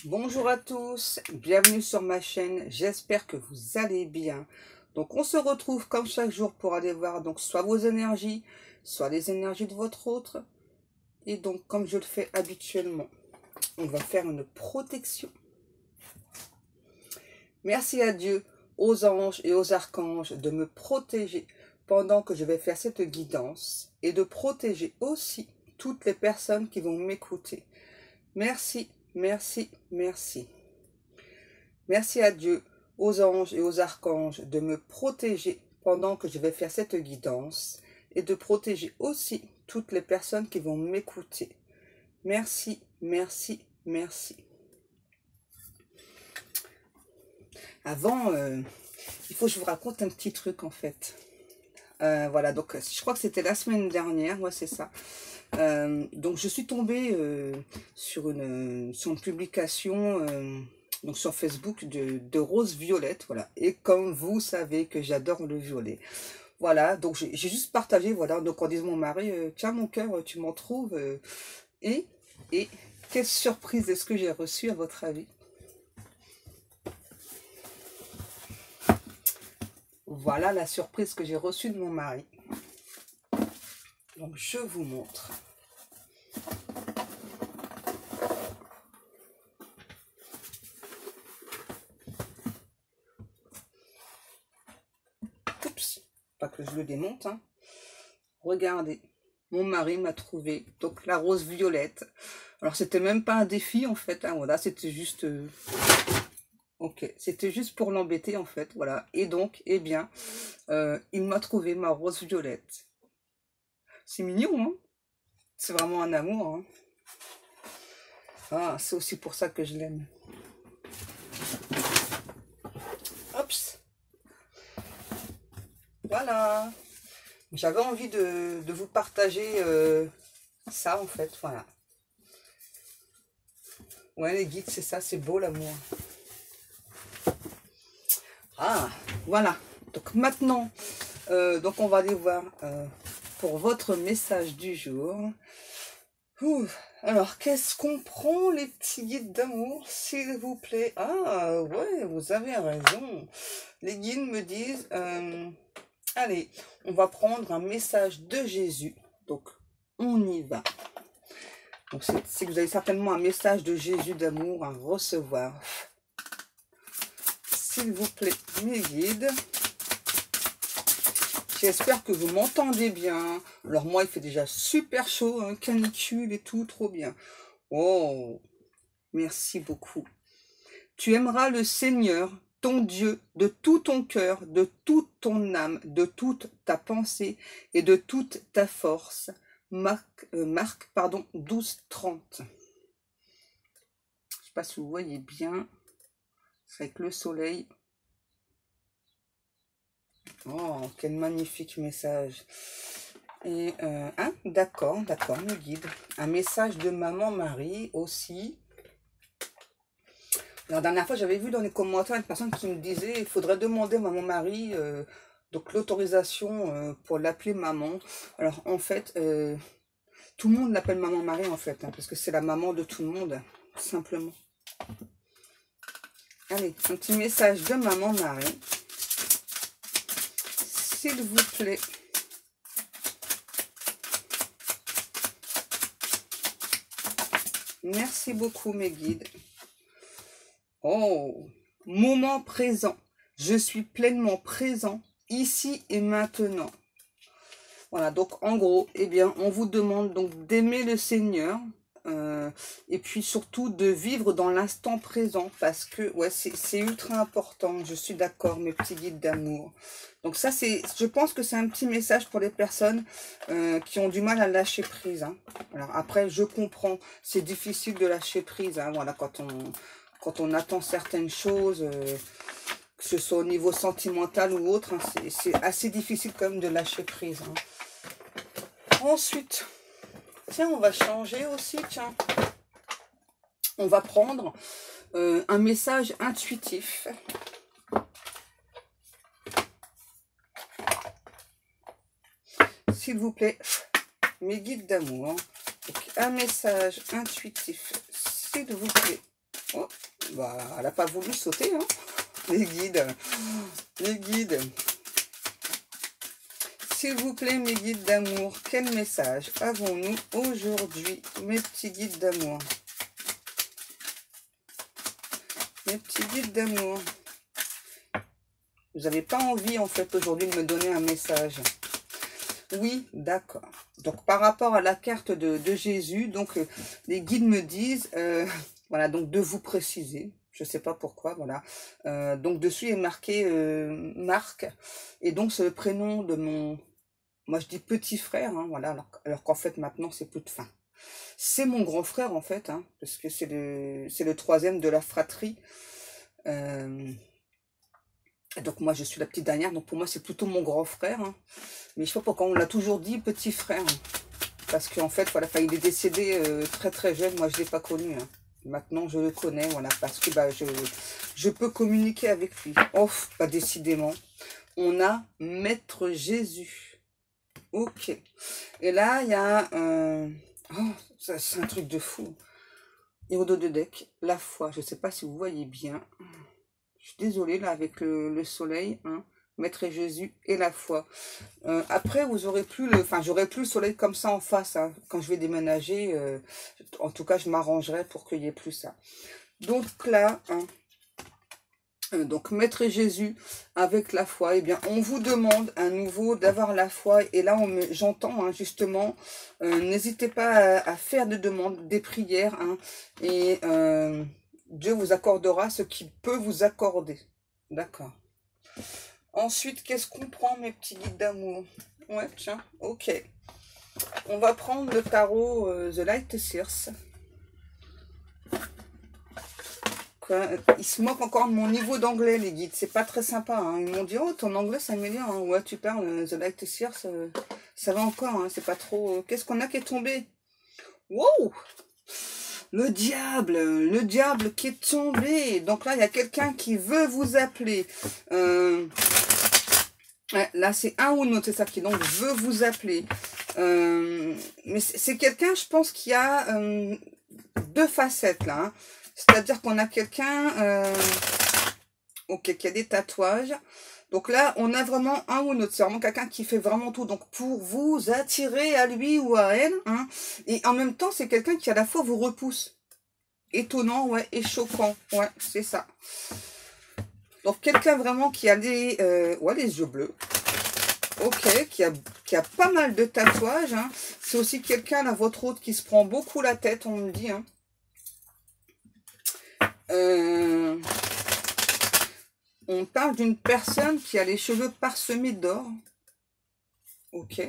Bonjour à tous, bienvenue sur ma chaîne, j'espère que vous allez bien. Donc on se retrouve comme chaque jour pour aller voir donc soit vos énergies, soit les énergies de votre autre. Et donc comme je le fais habituellement, on va faire une protection. Merci à Dieu, aux anges et aux archanges de me protéger pendant que je vais faire cette guidance et de protéger aussi toutes les personnes qui vont m'écouter. Merci, merci, merci. Merci à Dieu, aux anges et aux archanges de me protéger pendant que je vais faire cette guidance et de protéger aussi toutes les personnes qui vont m'écouter. Merci, merci, merci. Avant, il faut que je vous raconte un petit truc en fait. Voilà, donc je crois que c'était la semaine dernière, ouais c'est ça. Donc je suis tombée sur une publication donc sur Facebook de Rose Violette, voilà. Et comme vous savez que j'adore le violet, voilà. Donc j'ai juste partagé, voilà. Donc en disant mon mari, tiens mon cœur, tu m'en trouves. Et quelle surprise est-ce que j'ai reçue à votre avis? Voilà la surprise que j'ai reçue de mon mari. Donc je vous montre. Oups, pas que je le démonte, hein. Regardez, mon mari m'a trouvé donc la rose violette. Alors c'était même pas un défi en fait, hein, voilà, c'était juste ok, c'était juste pour l'embêter en fait, voilà. Et donc, eh bien, il m'a trouvé ma rose violette. C'est mignon, hein? C'est vraiment un amour, hein? Ah, c'est aussi pour ça que je l'aime. Oups. Voilà. J'avais envie de vous partager ça en fait, voilà. Ouais, les guides, c'est ça, c'est beau l'amour. Ah, voilà. Donc maintenant, donc on va aller voir pour votre message du jour. Ouh. Alors, qu'est-ce qu'on prend, les petits guides d'amour, s'il vous plaît? Ah, ouais, vous avez raison. Les guides me disent, allez, on va prendre un message de Jésus. Donc, on y va. Donc, c'est que vous avez certainement un message de Jésus d'amour à recevoir. S'il vous plaît, mes guides. J'espère que vous m'entendez bien. Alors moi, il fait déjà super chaud, hein, canicule et tout, trop bien. Oh, merci beaucoup. Tu aimeras le Seigneur, ton Dieu, de tout ton cœur, de toute ton âme, de toute ta pensée et de toute ta force. Marc 12:30. Je ne sais pas si vous voyez bien. C'est avec le soleil. Oh, quel magnifique message. Et, hein, d'accord, me guide. Un message de maman Marie aussi. La dernière fois, j'avais vu dans les commentaires une personne qui me disait il faudrait demander à maman Marie donc l'autorisation pour l'appeler maman. Alors, en fait, tout le monde l'appelle maman Marie, en fait, hein, parce que c'est la maman de tout le monde, simplement. Allez, un petit message de maman Marie. S'il vous plaît. Merci beaucoup, mes guides. Oh, moment présent. Je suis pleinement présent, ici et maintenant. Voilà, donc en gros, eh bien, on vous demande donc d'aimer le Seigneur. Et puis surtout de vivre dans l'instant présent. Parce que, ouais, c'est ultra important. Je suis d'accord, mes petits guides d'amour. Donc ça, je pense que c'est un petit message pour les personnes qui ont du mal à lâcher prise. Hein. Alors après, je comprends, c'est difficile de lâcher prise. Hein, voilà, quand on attend certaines choses, que ce soit au niveau sentimental ou autre, hein, c'est assez difficile quand même de lâcher prise. Hein. Ensuite, tiens, on va changer aussi, tiens. On va prendre un message intuitif. S'il vous plaît, mes guides d'amour. Un message intuitif, s'il vous plaît. Oh, bah, elle n'a pas voulu sauter, hein. Les guides. Les guides. S'il vous plaît, mes guides d'amour, quel message avons-nous aujourd'hui, mes petits guides d'amour? Mes petits guides d'amour. Vous n'avez pas envie, en fait, aujourd'hui de me donner un message. Oui, d'accord. Donc, par rapport à la carte de Jésus, donc, les guides me disent, voilà, donc, de vous préciser. Je ne sais pas pourquoi, voilà. Donc, dessus est marqué Marc. Et donc, c'est le prénom de mon... Moi, je dis petit frère, hein, voilà. Alors qu'en fait, maintenant, c'est plus de fin. C'est mon grand frère, en fait, hein, parce que c'est le troisième de la fratrie. Donc moi je suis la petite dernière, donc pour moi c'est plutôt mon grand frère, hein. Mais je sais pas pourquoi on l'a toujours dit petit frère, hein. Parce qu'en fait voilà, il est décédé très très jeune, moi je l'ai pas connu, hein. Maintenant je le connais, voilà, parce que bah, je peux communiquer avec lui. Oh, bah décidément, on a Maître Jésus. Ok. Et là il y a oh, c'est un truc de fou. Et au dos de deck, la foi, je sais pas si vous voyez bien. Je suis désolée, là, avec le soleil, hein, Maître Jésus et la foi. Après, vous aurez plus le... Enfin, j'aurai plus le soleil comme ça en face, hein, quand je vais déménager. En tout cas, je m'arrangerai pour qu'il n'y ait plus ça. Donc là, hein, donc Maître Jésus avec la foi, eh bien, on vous demande à nouveau d'avoir la foi. Et là, j'entends, hein, justement, n'hésitez pas à faire des demandes, des prières, hein, et... Dieu vous accordera ce qu'il peut vous accorder. D'accord. Ensuite, qu'est-ce qu'on prend, mes petits guides d'amour? Ouais, tiens, ok. On va prendre le tarot The Light Seers. Quoi, ils se moquent encore de mon niveau d'anglais, les guides. C'est pas très sympa, hein. Ils m'ont dit, oh, ton anglais s'améliore, hein. Ouais, tu parles The Light Seers, ça va encore, hein. C'est pas trop... Qu'est-ce qu'on a qui est tombé? Wow! Le diable qui est tombé. Donc là, il y a quelqu'un qui veut vous appeler. Ouais, là, c'est un ou l'autre, c'est ça, qui donc veut vous appeler. Mais c'est quelqu'un, je pense, qui a deux facettes, là. Hein. C'est-à-dire qu'on a quelqu'un ok, qui a des tatouages. Donc là, on a vraiment un ou l'autre. C'est vraiment quelqu'un qui fait vraiment tout. Donc pour vous attirer à lui ou à elle. Hein. Et en même temps, c'est quelqu'un qui à la fois vous repousse. Étonnant, ouais, et choquant. Ouais, c'est ça. Donc quelqu'un vraiment qui a les yeux bleus. Ok, qui a pas mal de tatouages. Hein. C'est aussi quelqu'un, là, votre autre, qui se prend beaucoup la tête, on me dit. Hein. On parle d'une personne qui a les cheveux parsemés d'or. Ok.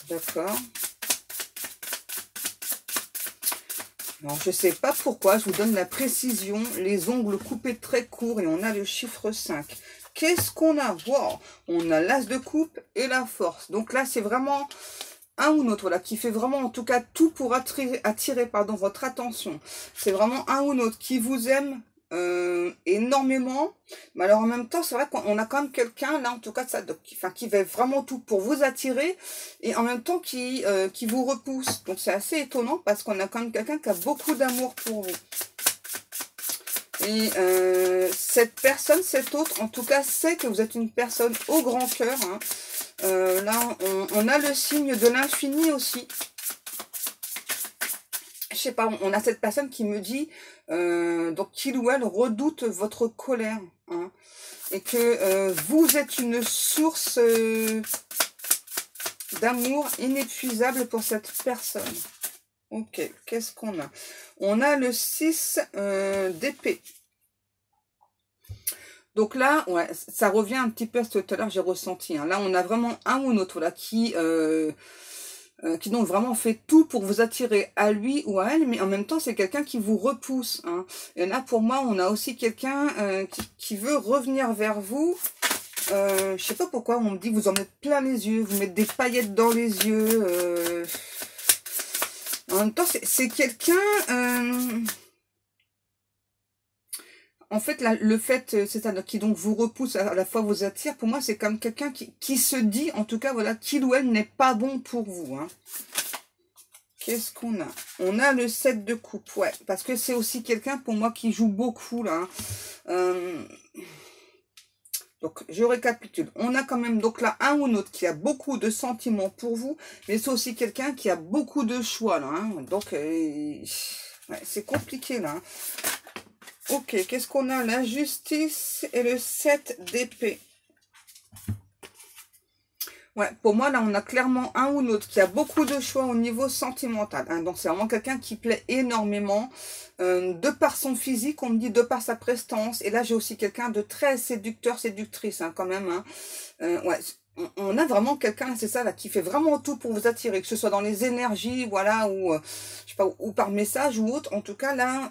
D'accord. Alors, je ne sais pas pourquoi, je vous donne la précision. Les ongles coupés très courts et on a le chiffre 5. Qu'est-ce qu'on a? Wow. On a l'as de coupe et la force. Donc là, c'est vraiment un ou l'autre, voilà, qui fait vraiment, en tout cas, tout pour attirer votre attention. C'est vraiment un ou l'autre qui vous aime énormément. Mais alors, en même temps, c'est vrai qu'on a quand même quelqu'un, là, en tout cas, qui fait vraiment tout pour vous attirer et en même temps qui vous repousse. Donc, c'est assez étonnant parce qu'on a quand même quelqu'un qui a beaucoup d'amour pour vous. Et cette personne, cette autre, en tout cas, sait que vous êtes une personne au grand cœur. Hein. Là, on a le signe de l'infini aussi. Je sais pas, on a cette personne qui me dit, donc qu'il ou elle redoute votre colère. Hein, et que vous êtes une source d'amour inépuisable pour cette personne. Ok, qu'est-ce qu'on a? On a le 6 d'épée. Donc là, ouais, ça revient un petit peu à tout à l'heure, j'ai ressenti. Hein. Là, on a vraiment un ou l'autre là qui donc vraiment fait tout pour vous attirer à lui ou à elle, mais en même temps, c'est quelqu'un qui vous repousse. Hein. Et là, pour moi, on a aussi quelqu'un qui veut revenir vers vous. Je sais pas pourquoi, on me dit que vous en mettez plein les yeux, vous mettez des paillettes dans les yeux. En même temps, c'est quelqu'un... En fait, là, le fait, c'est-à-dire qui donc vous repousse, à la fois vous attire, pour moi, c'est comme quelqu'un qui se dit, en tout cas, voilà, qu'il ou elle n'est pas bon pour vous. Hein. qu'est-ce qu'on a? On a le 7 de coupe, ouais. Parce que c'est aussi quelqu'un, pour moi, qui joue beaucoup, là. Donc, je récapitule. On a quand même, donc là, un ou l'autre qui a beaucoup de sentiments pour vous. Mais c'est aussi quelqu'un qui a beaucoup de choix, là. Hein. Donc, ouais, c'est compliqué, là. Hein. Ok, qu'est-ce qu'on a? La justice et le 7 d'épée. Ouais, pour moi, là, on a clairement un ou l'autre qui a beaucoup de choix au niveau sentimental. Hein. Donc, c'est vraiment quelqu'un qui plaît énormément. De par son physique, on me dit de par sa prestance. Et là, j'ai aussi quelqu'un de très séducteur, séductrice, hein, quand même. Hein. Ouais, on a vraiment quelqu'un, c'est ça, là, qui fait vraiment tout pour vous attirer. Que ce soit dans les énergies, voilà, ou, je sais pas, ou par message ou autre. En tout cas, là...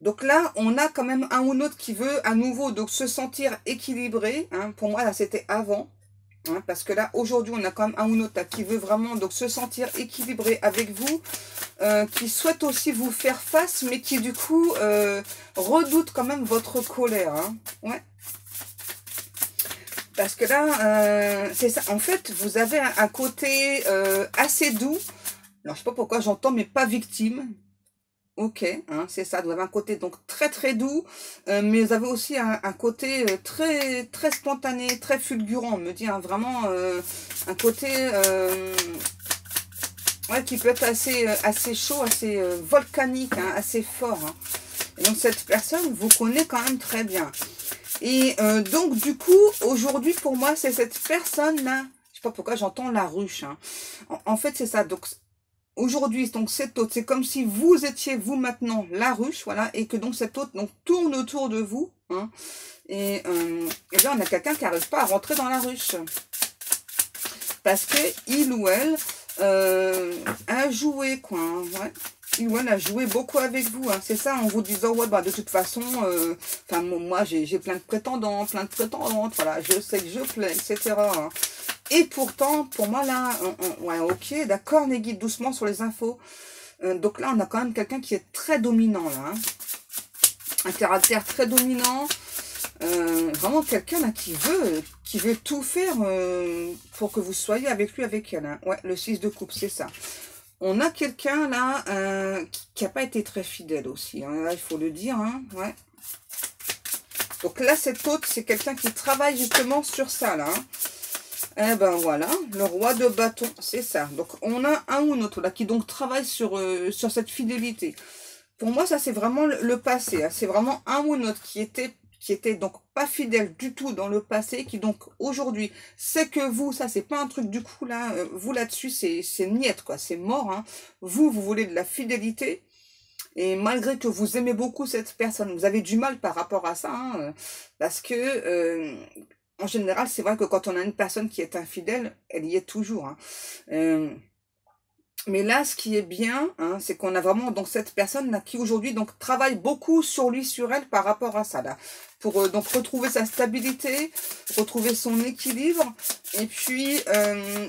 Donc là, on a quand même un ou l'autre qui veut à nouveau donc se sentir équilibré. Hein. Pour moi, là, c'était avant. Hein, parce que là, aujourd'hui, on a quand même un ou l'autre là, qui veut vraiment donc se sentir équilibré avec vous, qui souhaite aussi vous faire face, mais qui du coup redoute quand même votre colère. Hein. Ouais. Parce que là, c'est ça. En fait, vous avez un côté assez doux. Alors, je sais pas pourquoi j'entends, mais pas victime. Ok, hein, c'est ça, vous avez un côté donc très très doux, mais vous avez aussi un côté très très spontané, très fulgurant, on me dit hein, vraiment un côté ouais, qui peut être assez chaud, assez volcanique, hein, assez fort. Hein. Et donc cette personne vous connaît quand même très bien. Et donc du coup, aujourd'hui pour moi, c'est cette personne-là, je sais pas pourquoi j'entends la ruche. Hein. En fait, c'est ça, donc... Aujourd'hui, donc cette hôte, c'est comme si vous étiez vous maintenant la ruche, voilà, et que donc cette hôte donc tourne autour de vous, hein, et là on a quelqu'un qui n'arrive pas à rentrer dans la ruche parce que il ou elle a joué quoi, hein, ouais. Il ou elle a joué beaucoup avec vous, hein, c'est ça, en vous disant ouais bah de toute façon, enfin moi j'ai plein de prétendants, plein de prétendantes, voilà, je sais que je plais, etc. Hein. Et pourtant, pour moi, là, ouais, ok, d'accord, les guides, doucement sur les infos. Donc là, on a quand même quelqu'un qui est très dominant, là. Hein. Un caractère très dominant. Vraiment quelqu'un, là, qui veut tout faire pour que vous soyez avec lui, avec elle. Hein. Ouais, le 6 de coupe, c'est ça. On a quelqu'un, là, qui n'a pas été très fidèle aussi. Hein. Là, il faut le dire, hein. Ouais. Donc là, cette autre, c'est quelqu'un qui travaille justement sur ça, là. Hein. Eh ben voilà, le roi de bâton, c'est ça. Donc on a un ou l'autre là qui donc travaille sur cette fidélité. Pour moi, ça c'est vraiment le passé. Hein. C'est vraiment un ou l'autre qui était donc pas fidèle du tout dans le passé, qui donc aujourd'hui sait que vous, ça c'est pas un truc du coup là, vous là-dessus c'est niette quoi, c'est mort. Hein. Vous voulez de la fidélité. Et malgré que vous aimez beaucoup cette personne, vous avez du mal par rapport à ça, hein, parce que en général, c'est vrai que quand on a une personne qui est infidèle, elle y est toujours. Hein. Mais là, ce qui est bien, hein, c'est qu'on a vraiment donc cette personne là qui aujourd'hui donc travaille beaucoup sur lui, sur elle par rapport à ça là, pour donc retrouver sa stabilité, retrouver son équilibre, et puis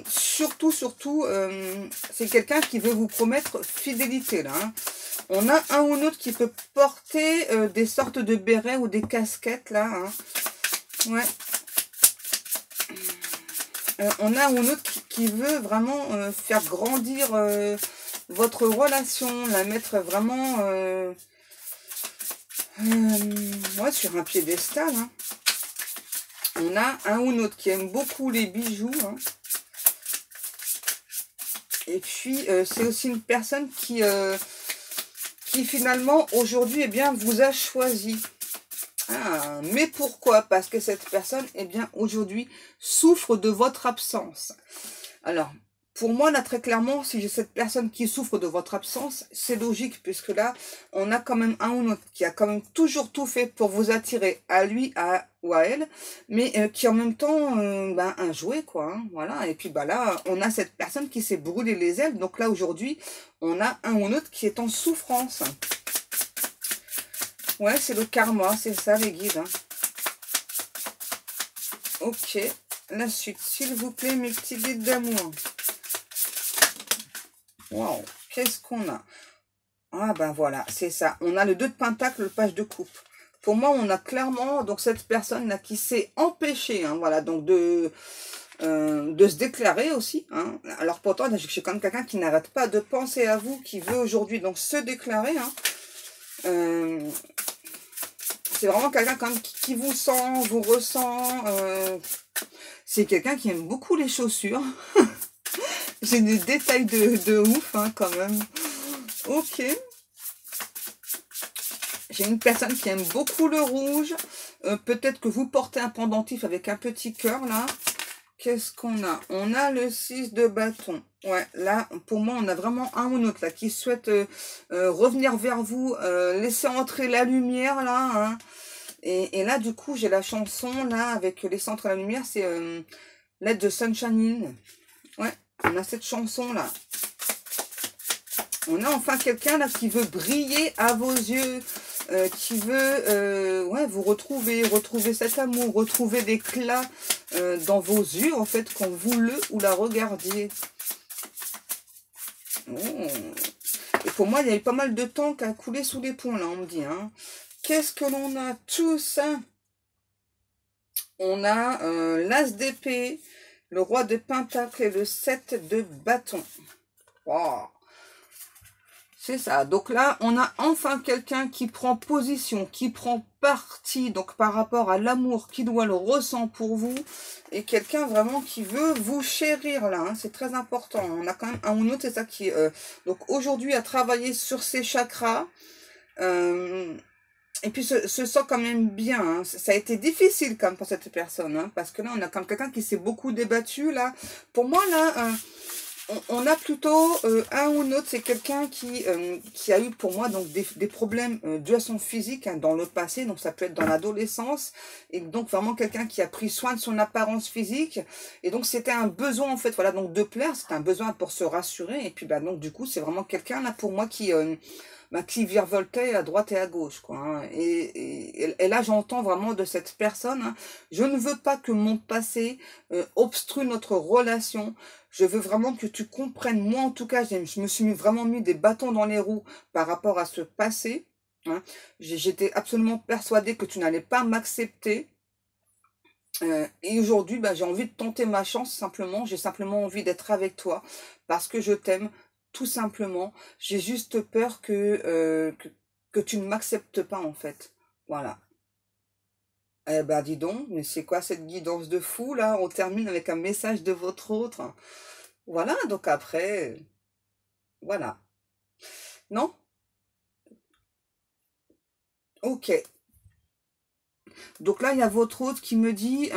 surtout, c'est quelqu'un qui veut vous promettre fidélité là. Hein. On a un ou l'autre qui peut porter des sortes de bérets ou des casquettes là. Hein. Ouais. On a un ou l'autre qui veut vraiment faire grandir votre relation, la mettre vraiment ouais, sur un piédestal. Hein. On a un ou l'autre qui aime beaucoup les bijoux. Hein. Et puis, c'est aussi une personne qui finalement, aujourd'hui, eh bien, vous a choisi. Ah, mais pourquoi? Parce que cette personne, eh bien, aujourd'hui, souffre de votre absence. Alors, pour moi, là, très clairement, si j'ai cette personne qui souffre de votre absence, c'est logique, puisque là, on a quand même un ou l'autre qui a quand même toujours tout fait pour vous attirer à lui ou à elle, mais qui en même temps, ben, un jouet, quoi. Hein, voilà, et puis, bah là, on a cette personne qui s'est brûlé les ailes. Donc là, aujourd'hui, on a un ou l'autre qui est en souffrance. Ouais, c'est le karma, c'est ça les guides. Hein. Ok, la suite, s'il vous plaît, mes petits guides d'amour. Waouh, qu'est-ce qu'on a? Ah ben voilà, c'est ça. On a le 2 de pentacle, le page de coupe. Pour moi, on a clairement donc cette personne-là qui s'est empêchée, hein, voilà, donc de de se déclarer aussi. Hein. Alors pourtant, j'ai quand même quelqu'un qui n'arrête pas de penser à vous, qui veut aujourd'hui donc se déclarer. Hein. C'est vraiment quelqu'un quand même qui vous sent, vous ressent. C'est quelqu'un qui aime beaucoup les chaussures. J'ai des détails de ouf hein, quand même. Ok. J'ai une personne qui aime beaucoup le rouge. Peut-être que vous portez un pendentif avec un petit cœur là. Qu'est-ce qu'on a? On a le 6 de bâton. Ouais, là, pour moi, on a vraiment un ou l'autre là qui souhaite revenir vers vous, laisser entrer la lumière là. Hein. Et là, du coup, j'ai la chanson là avec laisser entrer la lumière, c'est Let the Sunshine In. Ouais, on a cette chanson là. On a enfin quelqu'un là qui veut briller à vos yeux. Qui veut ouais, vous retrouver cet amour, retrouver l'éclat dans vos yeux, en fait, quand vous le ou la regardiez. Oh. Et pour moi, il y a eu pas mal de temps qu'à couler sous les ponts, là, on me dit. Hein. Qu'est-ce que l'on a tous? On a l'as d'épée, le roi de pentacle et le 7 de bâton. Wow. C'est ça. Donc là, on a enfin quelqu'un qui prend position, qui prend parti, donc par rapport à l'amour qu'il ou elle ressent pour vous, et quelqu'un vraiment qui veut vous chérir là. Hein, c'est très important. On a quand même un ou l'autre, c'est ça qui donc aujourd'hui à travailler sur ses chakras. Et puis se sent quand même bien. Hein. Ça a été difficile quand même pour cette personne, hein, parce que là, on a quand même quelqu'un qui s'est beaucoup débattu là. Pour moi là. On a plutôt un ou l'autre, c'est quelqu'un qui a eu pour moi donc des problèmes dus à son physique hein, dans le passé, donc ça peut être dans l'adolescence, et donc vraiment quelqu'un qui a pris soin de son apparence physique, et donc c'était un besoin en fait, voilà, donc de plaire, c'était un besoin pour se rassurer, et puis bah donc du coup c'est vraiment quelqu'un là pour moi qui virevoltait à droite et à gauche, quoi. Hein. Et là, j'entends vraiment de cette personne, hein, je ne veux pas que mon passé obstrue notre relation. Je veux vraiment que tu comprennes. Moi, en tout cas, je me suis vraiment mis des bâtons dans les roues par rapport à ce passé. Hein. J'étais absolument persuadée que tu n'allais pas m'accepter. Et aujourd'hui, bah, j'ai envie de tenter ma chance simplement. J'ai simplement envie d'être avec toi parce que je t'aime. Tout simplement, j'ai juste peur que tu ne m'acceptes pas en fait. Voilà. Eh ben dis donc, mais c'est quoi cette guidance de fou là? On termine avec un message de votre autre. Voilà, donc après, voilà. Non? Ok. Donc là, il y a votre autre qui me dit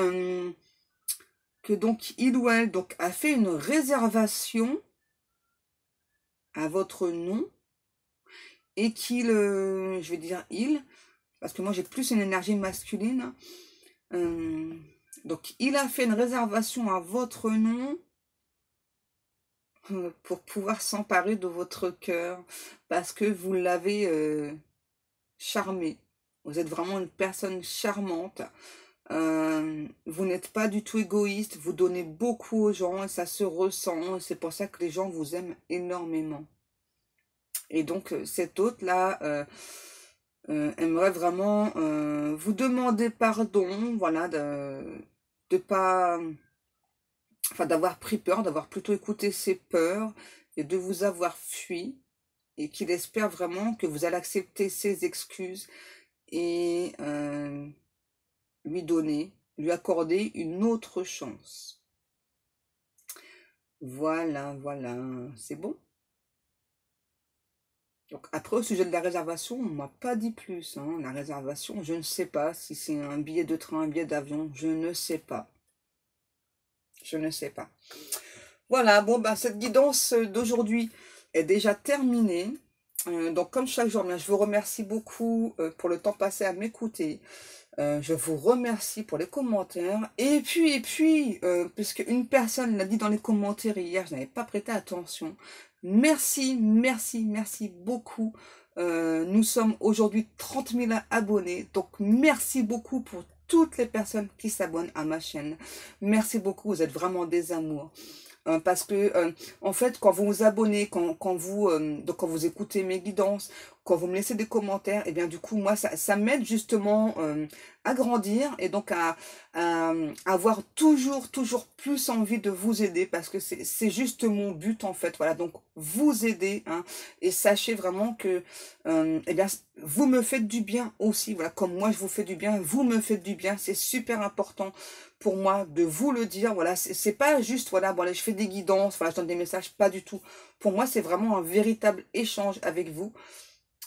que donc il ou elle donc, a fait une réservation à votre nom et qu'il, je vais dire il, parce que moi j'ai plus une énergie masculine. Donc il a fait une réservation à votre nom pour pouvoir s'emparer de votre cœur parce que vous l'avez charmé. Vous êtes vraiment une personne charmante. Vous n'êtes pas du tout égoïste. Vous donnez beaucoup aux gens et ça se ressent. C'est pour ça que les gens vous aiment énormément. Et donc cet hôte-là aimerait vraiment vous demander pardon. Voilà, de pas... Enfin, d'avoir pris peur, d'avoir plutôt écouté ses peurs et de vous avoir fui et qu'il espère vraiment que vous allez accepter ses excuses et lui accorder une autre chance. Voilà, voilà, c'est bon. Donc après, au sujet de la réservation, on ne m'a pas dit plus. Hein. La réservation, je ne sais pas si c'est un billet de train, un billet d'avion, je ne sais pas. Je ne sais pas. Voilà, bon, bah, cette guidance d'aujourd'hui est déjà terminée. Donc, comme chaque jour, je vous remercie beaucoup pour le temps passé à m'écouter. Je vous remercie pour les commentaires. Et puis, puisque une personne l'a dit dans les commentaires hier, je n'avais pas prêté attention. Merci, merci, merci beaucoup. Nous sommes aujourd'hui 30 000 abonnés. Donc, merci beaucoup pour toutes les personnes qui s'abonnent à ma chaîne. Merci beaucoup, vous êtes vraiment des amours. Parce que en fait quand vous vous abonnez, quand vous écoutez mes guidances, quand vous me laissez des commentaires, et bien du coup moi ça m'aide justement grandir et donc à avoir toujours plus envie de vous aider parce que c'est juste mon but en fait. Voilà, donc vous aider, hein, et sachez vraiment que eh bien, vous me faites du bien aussi. Voilà, comme moi je vous fais du bien, vous me faites du bien. C'est super important pour moi de vous le dire. Voilà, c'est pas juste, voilà, bon, allez, je fais des guidances, voilà, je donne des messages, pas du tout. Pour moi, c'est vraiment un véritable échange avec vous.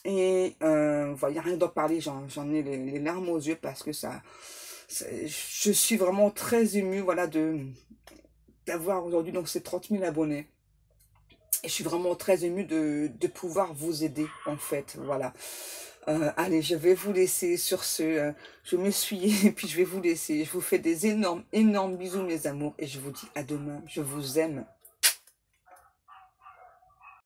Et voilà, il n'y a rien d'en parler, j'en ai les larmes aux yeux parce que je suis vraiment très émue, voilà, d'avoir aujourd'hui donc ces 30 000 abonnés. Et je suis vraiment très émue de pouvoir vous aider, en fait, voilà. Allez, je vais vous laisser sur ce, je me suis et puis je vais vous laisser. Je vous fais des énormes bisous, mes amours, et je vous dis à demain. Je vous aime.